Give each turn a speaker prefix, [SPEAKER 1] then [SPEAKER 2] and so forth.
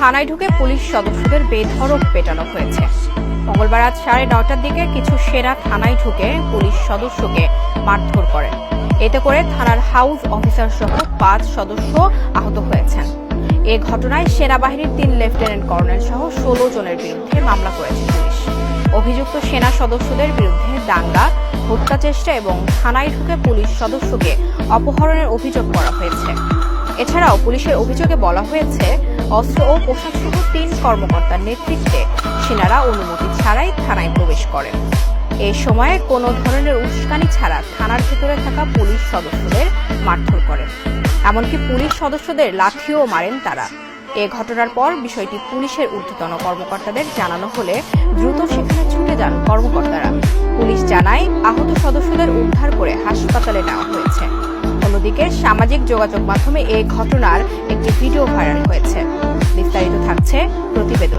[SPEAKER 1] থানায় ঢুকে পুলিশ সদস্যদের বেধড়ক পেটানো হয়েছে। মঙ্গলবার রাত 9:30টার দিকে কিছু সেনা থানায় ঢুকে পুলিশ সদস্যকে মারধর করেন। এতে করে থানার হাউস অফিসার সহ 5 সদস্য আহত হয়েছেন। এ ঘটনায় সেনাবাহিনীর 3 লেফটেন্যান্ট কর্নেল সহ 16 জনের বিরুদ্ধে মামলা করেছে পুলিশ। অভিযুক্ত সেনা সদস্যদের বিরুদ্ধে দাঙ্গা, হত্যা চেষ্টা এবং থানায় ঢুকে পুলিশ সদস্যকে অপহরণের অভিযোগ করা হয়েছে। এছাড়াও পুলিশের অভিযোগে বলা হয়েছে, অস্ত্র ও পোশাক সহ 3 কর্মকর্তার নেতৃত্বে সেনারা অনুমতি ছাড়াই থানায় প্রবেশ করেন। এই সময়ে কোনো ধরনের উস্কানি ছাড়া থানার ভেতরে থাকা পুলিশ সদস্যদের মারধর করেন। এমনকি পুলিশ সদস্যদের লাঠিও মারেন তারা। এ ঘটনার পর বিষয়টি পুলিশের ঊর্ধ্বতন কর্মকর্তাদের জানানো হলে দ্রুত সেখানে ছুটে যান কর্মকর্তারা। পুলিশ জানায়, আহত সদস্যদের উদ্ধার করে হাসপাতালে নেওয়া হয়েছে। অন্যদিকে সামাজিক যোগাযোগ মাধ্যমে এই ঘটনার একটি ভিডিও ভাইরাল হয়েছে। বিস্তারিত থাকছে প্রতিবেদন।